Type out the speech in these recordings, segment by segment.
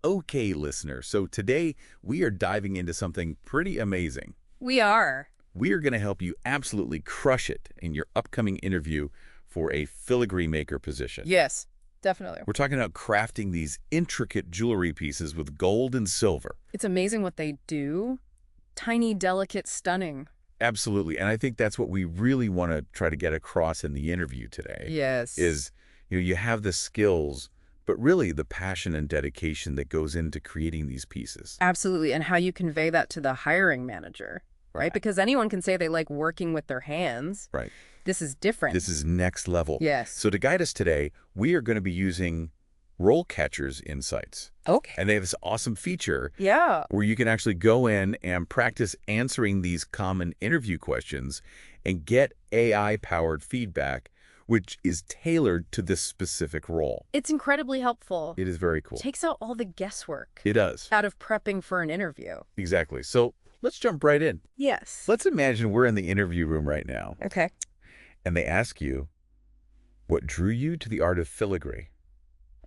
Okay, listener, so today we are diving into something pretty amazing. We are. We are going to help you absolutely crush it in your upcoming interview for a filigree maker position. Yes, definitely. We're talking about crafting these intricate jewelry pieces with gold and silver. It's amazing what they do. Tiny, delicate, stunning. Absolutely, and I think that's what we really want to try to get across in the interview today. Yes. Is, you have the skills, but really the passion and dedication that goes into creating these pieces. Absolutely, and how you convey that to the hiring manager, right? Because anyone can say they like working with their hands. Right. This is different. This is next level. Yes. So to guide us today, we are going to be using RoleCatcher's insights. Okay. And they have this awesome feature Yeah. where you can actually go in and practice answering these common interview questions and get AI-powered feedback, which is tailored to this specific role. It's incredibly helpful. It is very cool. Takes out all the guesswork It does. out of prepping for an interview. Exactly. So let's jump right in. Yes. Let's imagine we're in the interview room right now, Okay. and they ask you, what drew you to the art of filigree?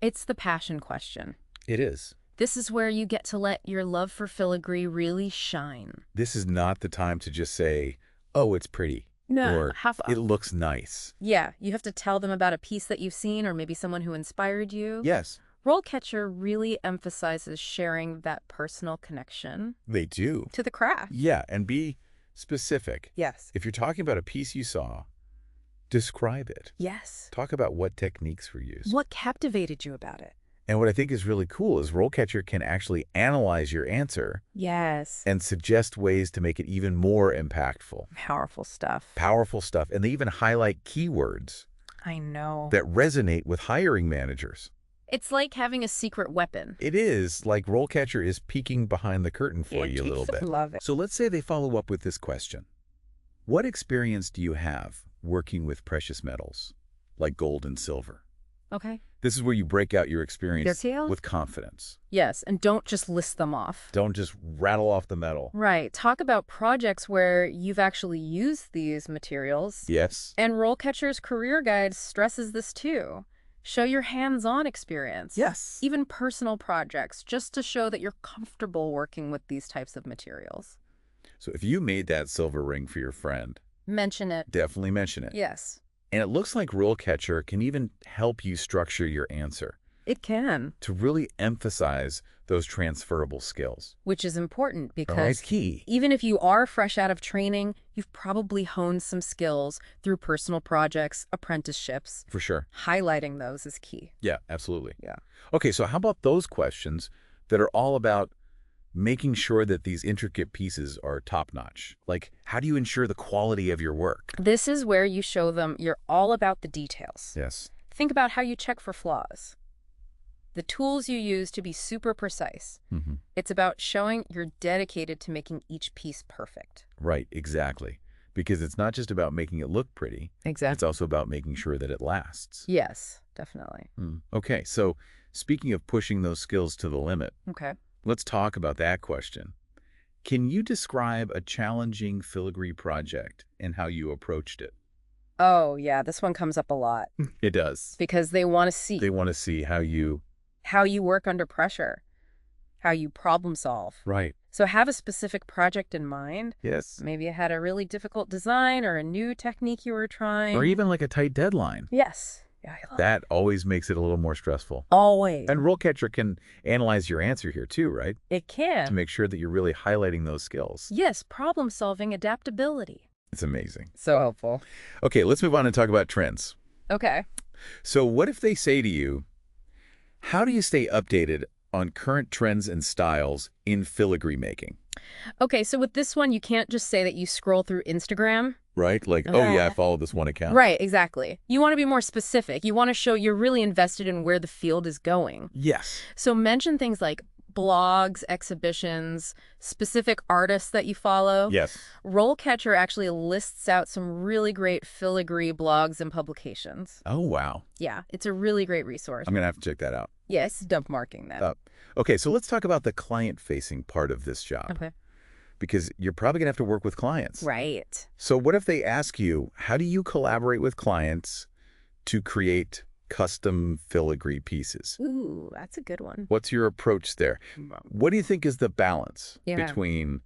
It's the passion question. It is. This is where you get to let your love for filigree really shine. This is not the time to just say, oh, it's pretty. No, Or it looks nice. Yeah, you have to tell them about a piece that you've seen or maybe someone who inspired you. Yes, RoleCatcher really emphasizes sharing that personal connection they do. to the craft. Yeah, and be specific. Yes. If you're talking about a piece you saw, describe it. Yes. Talk about what techniques were used. What captivated you about it? And what I think is really cool is RoleCatcher can actually analyze your answer Yes. and suggest ways to make it even more impactful. Powerful stuff. Powerful stuff. And they even highlight keywords I know. that resonate with hiring managers. It's like having a secret weapon. It is like RoleCatcher is peeking behind the curtain for you a little bit. Love it. So let's say they follow up with this question. What experience do you have working with precious metals, like gold and silver? Okay. This is where you break out your experience Details? with confidence. Yes, and don't just list them off. Don't just rattle off the metal. Right. Talk about projects where you've actually used these materials. Yes. And RoleCatcher's career guide stresses this too. Show your hands-on experience. Yes. Even personal projects, just to show that you're comfortable working with these types of materials. So if you made that silver ring for your friend, Mention it. definitely mention it. Yes. And it looks like RoleCatcher can even help you structure your answer It can. to really emphasize those transferable skills. Which is important Right, because key. even if you are fresh out of training, you've probably honed some skills through personal projects, apprenticeships. For sure. Highlighting those is key. Yeah, absolutely. Yeah. Okay, so how about those questions that are all about making sure that these intricate pieces are top-notch? Like, how do you ensure the quality of your work? This is where you show them you're all about the details. Yes. Think about how you check for flaws. The tools you use to be super precise. Mm-hmm. It's about showing you're dedicated to making each piece perfect. Right, exactly. Because it's not just about making it look pretty. Exactly. It's also about making sure that it lasts. Yes, definitely. Okay, so speaking of pushing those skills to the limit, Okay. let's talk about that question. Can you describe a challenging filigree project and how you approached it? Oh, yeah, this one comes up a lot It does. because they want to see They want to see how you... how you work under pressure, how you problem solve. Right. So have a specific project in mind. Yes. Maybe you had a really difficult design or a new technique you were trying. Or even like a tight deadline. Yes. Yeah, I love That always makes it a little more stressful. Always. And RoleCatcher can analyze your answer here too, right? It To can. make sure that you're really highlighting those skills. Yes, problem solving, adaptability. It's amazing. So helpful. Okay, let's move on and talk about trends. Okay. So what if they say to you, how do you stay updated on current trends and styles in filigree making? Okay, so with this one, you can't just say that you scroll through Instagram. Right? Like, oh yeah, I follow this one account. Right, exactly. You want to be more specific. You want to show you're really invested in where the field is going. Yes. So mention things like blogs, exhibitions, specific artists that you follow. Yes. RoleCatcher actually lists out some really great filigree blogs and publications. Oh, wow. Yeah, it's a really great resource. I'm going to have to check that out. Yes, dump marking that. Okay, so let's talk about the client-facing part of this job. Okay. Because you're probably going to have to work with clients. Right. So what if they ask you, how do you collaborate with clients to create custom filigree pieces. Ooh, that's a good one. What's your approach there? What do you think is the balance Yeah. between,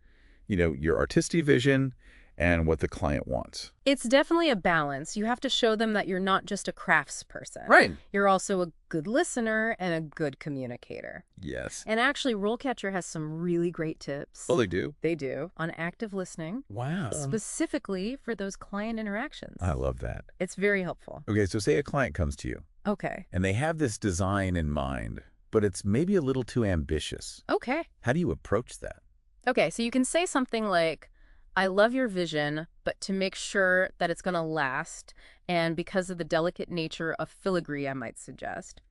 your artistic vision and what the client wants? It's definitely a balance. You have to show them that you're not just a craftsperson. Right. You're also a good listener and a good communicator. Yes. And actually, RoleCatcher has some really great tips. Oh, they do? They do. On active listening, Wow. specifically for those client interactions. I love that. It's very helpful. Okay, so say a client comes to you Okay. and they have this design in mind, but it's maybe a little too ambitious. Okay. How do you approach that? Okay, so you can say something like, I love your vision, but to make sure that it's going to last, and because of the delicate nature of filigree, I might suggest.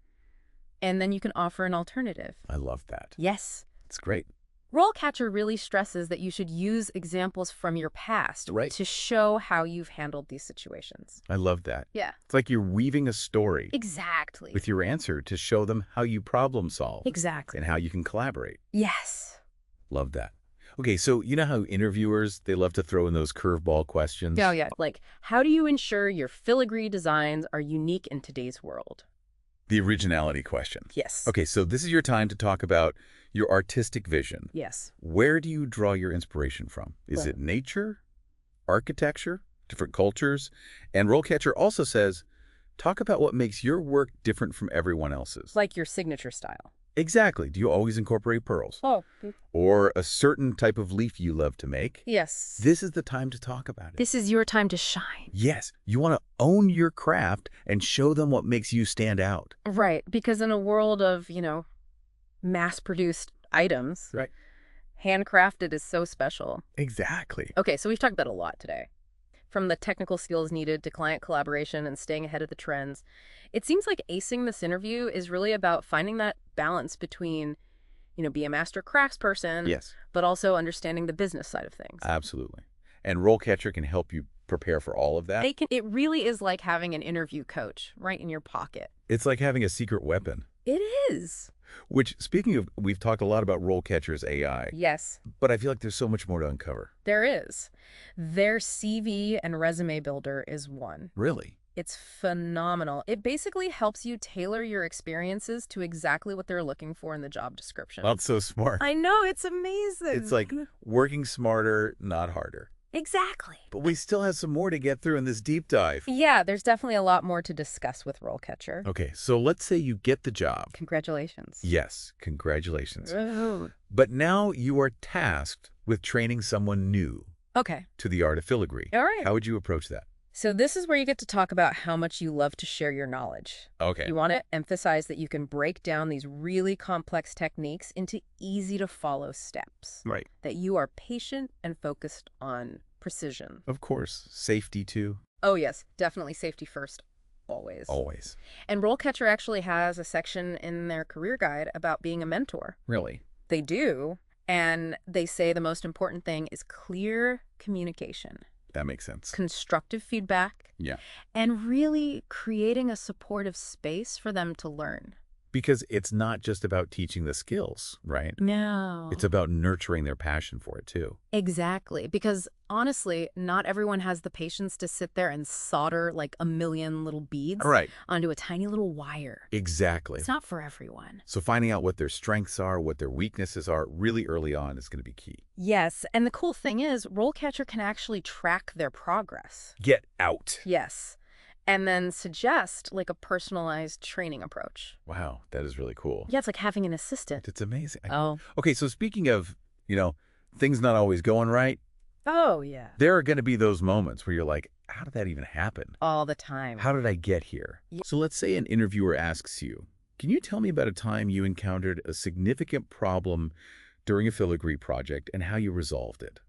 And then you can offer an alternative. I love that. Yes. It's great. RoleCatcher really stresses that you should use examples from your past Right. to show how you've handled these situations. I love that. Yeah. It's like you're weaving a story Exactly. with your answer to show them how you problem solve Exactly. and how you can collaborate. Yes. Love that. Okay, so you know how interviewers, they love to throw in those curveball questions? Oh, yeah. Like, how do you ensure your filigree designs are unique in today's world? The originality question. Yes. Okay, so this is your time to talk about your artistic vision. Yes. Where do you draw your inspiration from? Is Right. it nature, architecture, different cultures? And RoleCatcher also says, talk about what makes your work different from everyone else's. Like your signature style. Exactly. Do you always incorporate pearls? Oh. Or a certain type of leaf you love to make? Yes. This is the time to talk about it. This is your time to shine. Yes, you want to own your craft and show them what makes you stand out. Right. Because in a world of, mass-produced items, Right. handcrafted is so special. Exactly. Okay, so we've talked about a lot today. From the technical skills needed to client collaboration and staying ahead of the trends. It seems like acing this interview is really about finding that balance between, be a master craftsperson, Yes, but also understanding the business side of things. absolutely. And RoleCatcher can help you prepare for all of that. It really is like having an interview coach right in your pocket. It's like having a secret weapon. It is. Which, speaking of, we've talked a lot about RoleCatcher's AI, Yes, but I feel like there's so much more to uncover. there is. Their CV and resume builder is one. Really? It's phenomenal. It basically helps you tailor your experiences to exactly what they're looking for in the job description. Well, it's so smart. I know, it's amazing. It's like working smarter, not harder. Exactly. But we still have some more to get through in this deep dive. Yeah, there's definitely a lot more to discuss with RoleCatcher. Okay, so let's say you get the job. Congratulations. Yes, congratulations. Oh. But now you are tasked with training someone new Okay. to the art of filigree. All right. How would you approach that? So this is where you get to talk about how much you love to share your knowledge. Okay. You want to emphasize that you can break down these really complex techniques into easy-to-follow steps. Right. That you are patient and focused on precision. Of course. Safety, too. Oh, yes. Definitely safety first. Always. Always. And RoleCatcher actually has a section in their career guide about being a mentor. Really? They do. And they say the most important thing is clear communication, That makes sense. constructive feedback, Yeah. and really creating a supportive space for them to learn. Because it's not just about teaching the skills, right? No. It's about nurturing their passion for it, too. Exactly. Because honestly, not everyone has the patience to sit there and solder like a million little beads Right. onto a tiny little wire. Exactly. It's not for everyone. So finding out what their strengths are, what their weaknesses are, really early on is going to be key. Yes. And the cool thing is, RoleCatcher can actually track their progress. Get out. Yes. And then suggest like a personalized training approach. Wow, that is really cool. Yeah, it's like having an assistant. It's amazing. Oh. Okay, so speaking of, things not always going right, Oh, yeah. there are going to be those moments where you're like, how did that even happen? All the time. How did I get here? Yeah. So let's say an interviewer asks you, can you tell me about a time you encountered a significant problem during a filigree project and how you resolved it?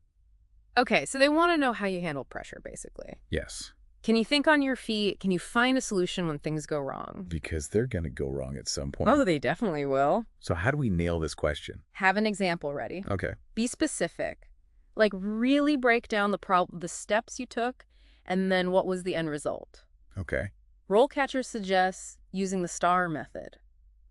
Okay, so they want to know how you handle pressure, basically. Yes, Can you think on your feet? Can you find a solution when things go wrong? because they're going to go wrong at some point. Oh, they definitely will. So how do we nail this question? Have an example ready. Okay. Be specific. Like really break down the steps you took, and then what was the end result. Okay. RoleCatcher suggests using the STAR method.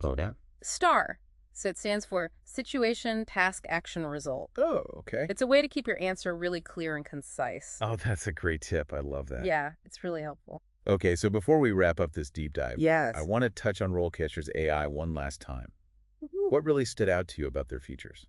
Slow down. STAR. So it stands for Situation, Task, Action, Result. Oh, okay. It's a way to keep your answer really clear and concise. Oh, that's a great tip. I love that. Yeah, it's really helpful. Okay, so before we wrap up this deep dive, I Yes. want to touch on RoleCatcher's AI one last time. Mhm. What really stood out to you about their features?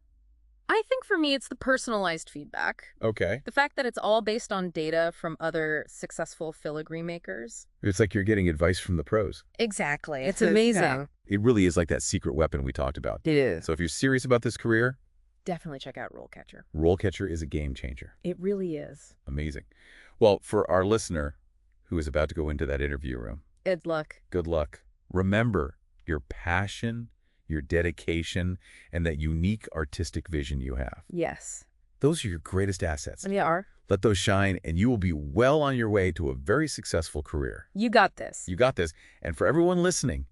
I think for me, it's the personalized feedback. Okay. The fact that it's all based on data from other successful filigree makers. It's like you're getting advice from the pros. Exactly. It's Yeah. amazing. It really is like that secret weapon we talked about. It is. So if you're serious about this career, Definitely check out RoleCatcher. RoleCatcher is a game changer. It really is. Amazing. Well, for our listener who is about to go into that interview room, Good luck. good luck. Remember your passion, your dedication, and that unique artistic vision you have. Yes. Those are your greatest assets. And you are. Let those shine, and you will be well on your way to a very successful career. You got this. You got this. And for everyone listening,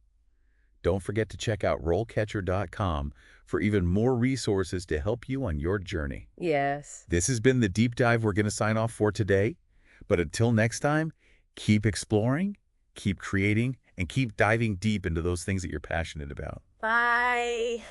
don't forget to check out RoleCatcher.com for even more resources to help you on your journey. Yes. This has been the deep dive we're going to sign off for today. But until next time, keep exploring, keep creating, and keep diving deep into those things that you're passionate about. Bye.